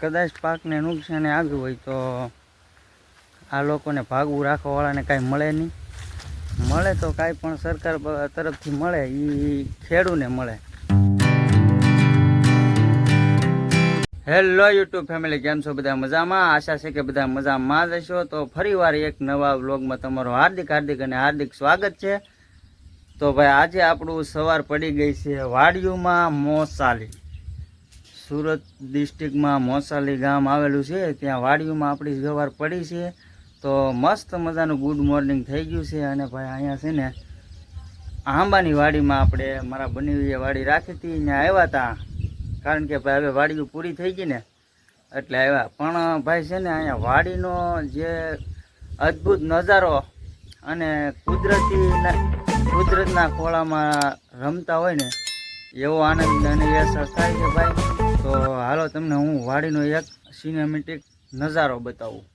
કદાચ પાકને નુકસાન આવ્યું હોય તો આ લોકોને ભાગવું રાખવાવાળાને કાંઈ મળે નહીં. મળે તો કાંઈ પણ સરકાર તરફથી મળે એ ખેડૂને મળે. હેલો યુટ્યુબ ફેમિલી, કેમ છો બધા? મજામાં? આશા છે કે બધા મજામાં જ હશો. તો ફરીવાર એક નવા વ્લોગમાં તમારું હાર્દિક અને હાર્દિક સ્વાગત છે. તો ભાઈ આજે આપણું સવાર પડી ગઈ છે વાડિયુંમાં મોસાલી. સુરત ડિસ્ટ્રિક્ટમાં મોસાલી ગામ આવેલું છે, ત્યાં વાડિયુંમાં આપણી સવાર પડી છે. તો મસ્ત મજાનું ગુડ મોર્નિંગ થઈ ગયું છે. અને ભાઈ અહીંયા છે ને આંબાની વાડીમાં આપણે મારા બનેવીએ વાડી રાખી હતી ને આવ્યા હતા, કારણ કે ભાઈ હવે વાડીઓ પૂરી થઈ ગઈ ને એટલે આવ્યા. પણ ભાઈ છે ને અહીંયા વાડીનો જે અદ્ભુત નજારો અને કુદરતના ખોળામાં રમતા હોય ને એવો આનંદ અને અહેસાસ થાય છે ભાઈ. તો હાલો તમને હું વાડીનો એક સિનેમેટિક નજારો બતાવું.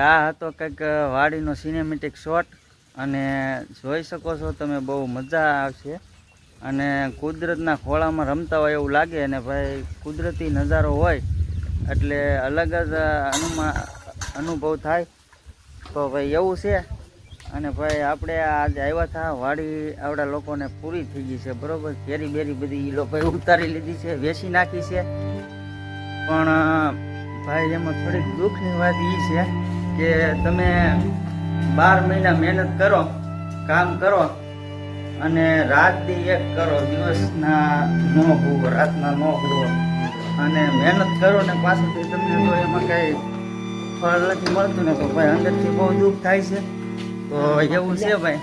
આ હતો કંઈક વાડીનો સિનેમેટિક શોટ, અને જોઈ શકો છો તમે, બહુ મજા આવશે. અને કુદરતના ખોળામાં રમતા હોય એવું લાગે. અને ભાઈ કુદરતી નજારો હોય એટલે અલગ જ અનુભવ થાય. તો ભાઈ એવું છે. અને ભાઈ આપણે આજે આવ્યા હતા વાડી આવડા લોકોને પૂરી થઈ ગઈ છે, બરાબર. કેરી બેરી બધી એ લોકોએ ઉતારી લીધી છે, વેચી નાખી છે. પણ ભાઈ એમાં થોડીક દુઃખની વાત એ છે કે તમે 12 મહિના મહેનત કરો, કામ કરો, અને રાતથી એક કરો, દિવસના ન ભૂવો, રાતના ન ભૂવો, અને મહેનત કરો ને પાછળથી તમને જો એમાં કાંઈ ફળ નથી મળતું ને તો ભાઈ અંદરથી બહુ દુઃખ થાય છે. તો એવું છે ભાઈ.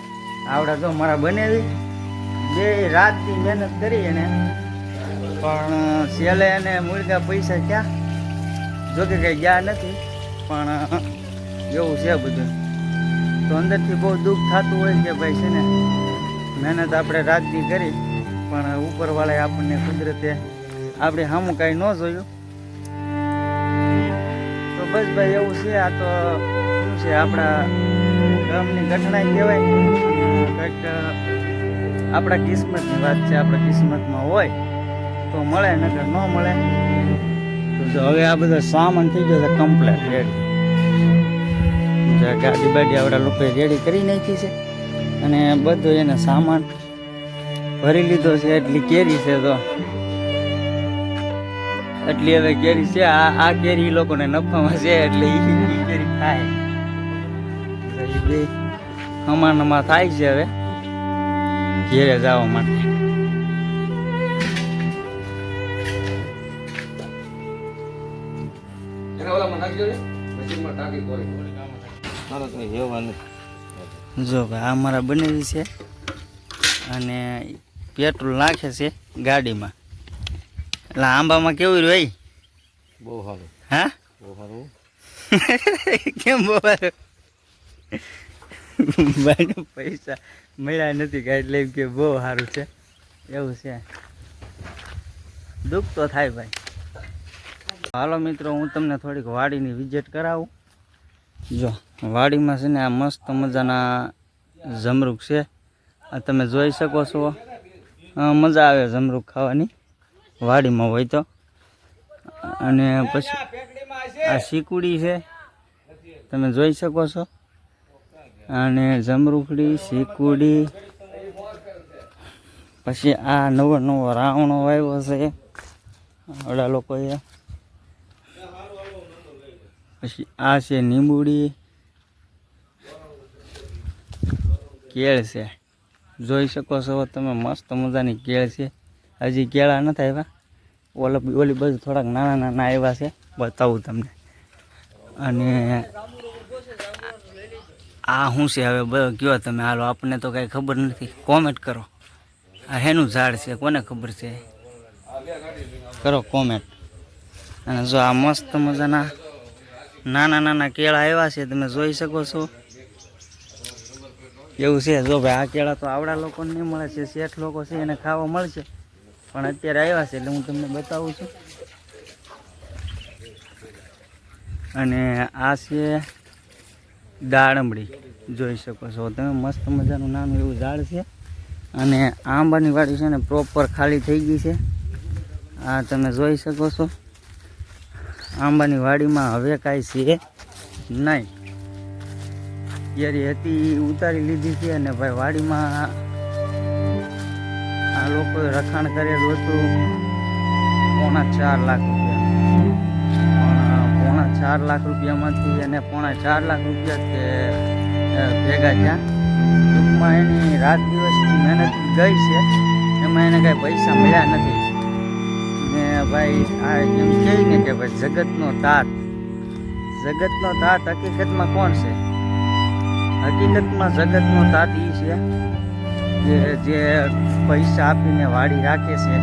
આવડા જો મારા બનેવી બે રાતથી મહેનત કરી એને, પણ છેલ્લે એને મૂળગા પૈસા ક્યાં, જોકે કંઈ ગયા નથી. પણ એવું છે બધું. તો અંદરથી બહુ દુઃખ થતું હોય કે ભાઈ છે ને મહેનત આપણે રાતથી કરી, પણ ઉપરવાળાએ આપણને કુદરતે આપણે સામું કાંઈ ન જોયું. તો બસ ભાઈ એવું છે. આ તો શું છે, આપણા ગામની ઘટના કહેવાય. કંઈક આપણા કિસ્મતની વાત છે. આપણા કિસ્મતમાં હોય તો મળે, નકર ન મળે. તો હવે આ બધો સામાન થઈ ગયો છે કમ્પ્લેટ રેડી. ગાડી બાડી આવડા લોકોએ રેડી કરી નાખી છે, અને બધો એને સામાન ભરી લીધો છે. એટલી કેરી છે, તો એટલી હવે કેરી છે. આ કેરી લોકોને નફામાં છે એટલે એ કેરી થાય. એ બે હમાનમાં થાય છે હવે ઘેરે જવા માટે. જો ભાઈ આ મારા બનેવી છે, અને પેટ્રોલ નાખે છે ગાડીમાં. એટલે આંબામાં કેવું રહ્યું? બહુ સારું. હા, બહુ સારું. કેમ બહુ સારું? ભાઈને પૈસા મળ્યા નથી કાંઈ એટલે કે બહુ સારું છે. એવું છે. દુઃખ તો થાય ભાઈ. હાલો મિત્રો, હું તમને થોડીક વાડીની વિઝિટ કરાવું. જો વાડીમાં છે ને આ મસ્ત મજાના જમરૂખ છે, આ તમે જોઈ શકો છો. મજા આવે જમરૂખ ખાવાની વાડીમાં હોય તો. અને પછી આ શીકુડી છે, તમે જોઈ શકો છો. અને જમરૂખડી, શીકુડી, પછી આ નવો રાવણો વાવ્યો છે આવડા લોકોએ. પછી આ છે લીંબુડી, કેળ છે, જોઈ શકો છો તમે. મસ્ત મજાની કેળ છે. હજી કેળા નથી આવ્યા, ઓલી બધું થોડાક નાના આવ્યા છે, બતાવું તમને. અને આ શું છે હવે કયો તમે, હાલો આપણને તો કાંઈ ખબર નથી, કોમેન્ટ કરો. આ હેનું ઝાડ છે, કોને ખબર છે, કરો કોમેન્ટ. અને જો આ મસ્ત મજાના નાના નાના કેળા આવ્યા છે, તમે જોઈ શકો છો. એવું છે જો ભાઈ, આ કેળા તો આવડા લોકોને નહીં મળે છે, શેઠ લોકો છે એને ખાવા મળશે, પણ અત્યારે આવ્યા છે એટલે હું તમને બતાવું છું. અને આ છે દાડમડી, જોઈ શકો છો તમે, મસ્ત મજાનું નાનું એવું ઝાડ છે. અને આંબાની વાડી છે ને પ્રોપર ખાલી થઈ ગઈ છે, આ તમે જોઈ શકો છો. આંબાની વાડીમાં હવે કાંઈ છે નહીં, કેરી હતી ઉતારી લીધી છે. અને ભાઈ વાડીમાં આ લોકોએ રખાણ કરેલું હતું 4.5 લાખ રૂપિયા, પણ 4.5 લાખ રૂપિયામાંથી અને 4.5 લાખ રૂપિયા તે ભેગા થયા. ટૂંકમાં એની રાત દિવસની મહેનત ગઈ છે, એમાં એને કાંઈ પૈસા મળ્યા નથી. ને ભાઈ આ એમ કહે ને કે ભાઈ જગતનો તાત હકીકતમાં કોણ છે? હકીકતમાં જગતનો તાત એ છે કે જે પૈસા આપીને વાડી રાખે છે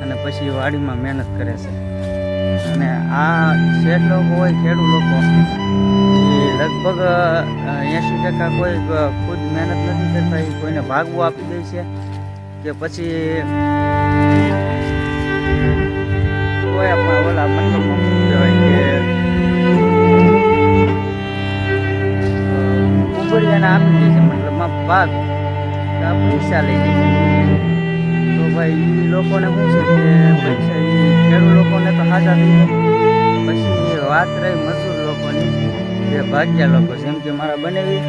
અને પછી વાડીમાં મહેનત કરે છે. અને આ શેઠ લોકો હોય, ખેડૂત લોકો, એ લગભગ 80% કોઈ ખુદ મહેનત નથી કરતા, એ કોઈને ભાગવું આપી દે છે કે પછી કોઈ આપણા ઓલા મતલબ કહેવાય કે ઉબડિયાને આપી દે છે, મતલબમાં ભાગ પૈસા લઈ લે છે. તો ભાઈ એ લોકોને શું છે કે પૈસા એ ખેડૂત લોકોને તો હાજર થઈ જાય. પછી વાત રહી મજૂર લોકોની, જે ભાગ્યા લોકો છે, એમ કે મારા બનેવી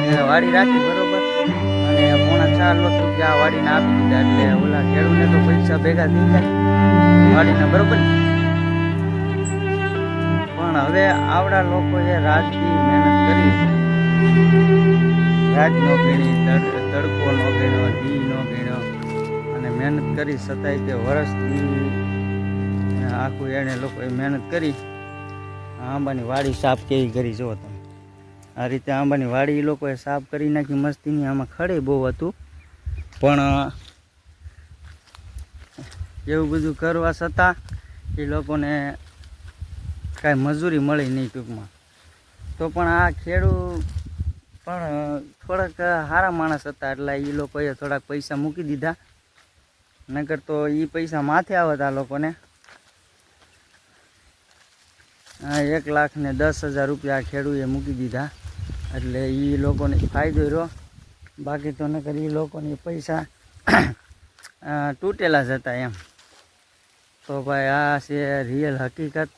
એને વાડી રાખી બરોબર, અને 4.5 લાખ રૂપિયા વાડીને આપી દીધા, એટલે ઓલા ખેડૂતને તો પૈસા ભેગા થઈ જાય વાડીના બરોબર. પણ હવે આવડા લોકોએ રાતથી મહેનત કરી, રાત નો ગણી, તડકો નો ગણ્યો, દી નો ગણ્યો, અને મહેનત કરી છતાંય તે વર્ષથી આખું એને લોકોએ મહેનત કરી આંબાની વાડી સાફ કેવી કરી જુઓ તમે. આ રીતે આંબાની વાડી એ લોકોએ સાફ કરી નાખી મસ્તીની. આમાં ખડે બહુ હતું, પણ એવું બધું કરવા છતાં એ લોકોને કાંઈ મજૂરી મળી નહીં ટૂંકમાં. તો પણ આ ખેડૂત પણ થોડાક સારા માણસ હતા, એટલે એ લોકોએ થોડાક પૈસા મૂકી દીધા, નકર તો એ પૈસા માથે આવત આ લોકોને. 1,10,000 રૂપિયા ખેડૂએ મૂકી દીધા, એટલે એ લોકોને ફાયદો રહ્યો. બાકી તો નકર એ લોકોને પૈસા તૂટેલા જ હતા એમ. તો ભાઈ આ છે રિયલ હકીકત.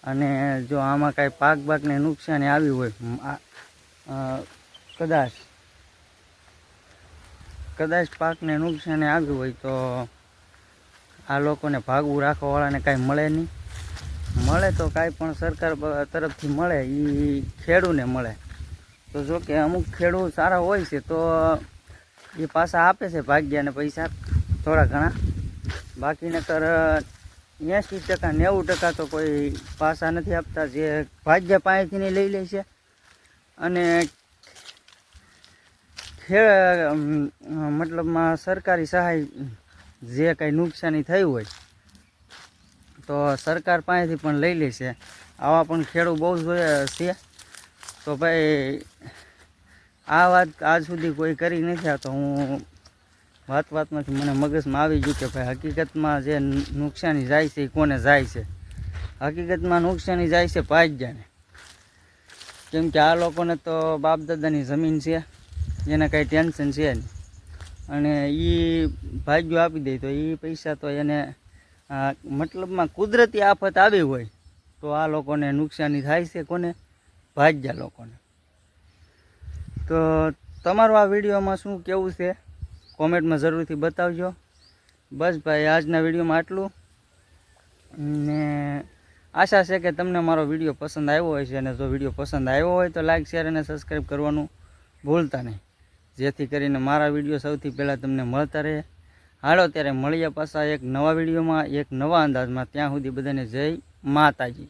અને જો આમાં કાંઈ પાકને નુકસાની આવી હોય, કદાચ પાકને નુકસાની આવી હોય, તો આ લોકોને ભાગવું રાખવાવાળાને કાંઈ મળે નહીં. મળે તો કાંઈ પણ સરકાર તરફથી મળે, એ ખેડૂને મળે. તો જો કે અમુક ખેડૂત સારા હોય છે તો એ પાછા આપે છે ભાગ્યાને પૈસા થોડા ઘણા. બાકી નકર 80% 90% તો કોઈ પાછા નથી આપતા, જે ભાગ્યા પાસેથી લઈ લે છે. અને મતલબમાં સરકારી સહાય જે કાંઈ નુકસાની થઈ હોય તો સરકાર પાસેથી પણ લઈ લે છે. આવા પણ ખેડૂત બહુ જોયા છે. તો ભાઈ આ વાત આજ સુધી કોઈ કરી નથી. આ તો હું વાતમાંથી મને મગજમાં આવી ગયું કે ભાઈ હકીકતમાં જે નુકસાની જાય છે એ કોને જાય છે? હકીકતમાં નુકસાની જાય છે ભાગ્યાને. કેમ કે આ લોકોને તો બાપ દાદાની જમીન છે, એને કાંઈ ટેન્શન છે નહીં, અને એ ભાગ્યો આપી દે તો એ પૈસા તો એને મતલબમાં કુદરતી આફત આવી હોય તો આ લોકોને નુકસાની થાય છે. કોને? ભાગ્યા લોકોને. તો તમારું આ વિડીયોમાં શું કહેવું છે કોમેન્ટમાં જરૂરથી બતાવજો. બસ ભાઈ આજના વિડીયોમાં આટલું, ને આશા છે કે તમને મારો વિડીયો પસંદ આવ્યો હોય છે. અને જો વિડીયો પસંદ આવ્યો હોય તો લાઈક, શેર અને સબસ્ક્રાઈબ કરવાનું ભૂલતા નહીં, જેથી કરીને મારા વિડીયો સૌથી પહેલાં તમને મળતા રહે. હાલો ત્યારે મળીએ પાછા એક નવા વિડીયોમાં, એક નવા અંદાજમાં. ત્યાં સુધી બધાને જય માતાજી.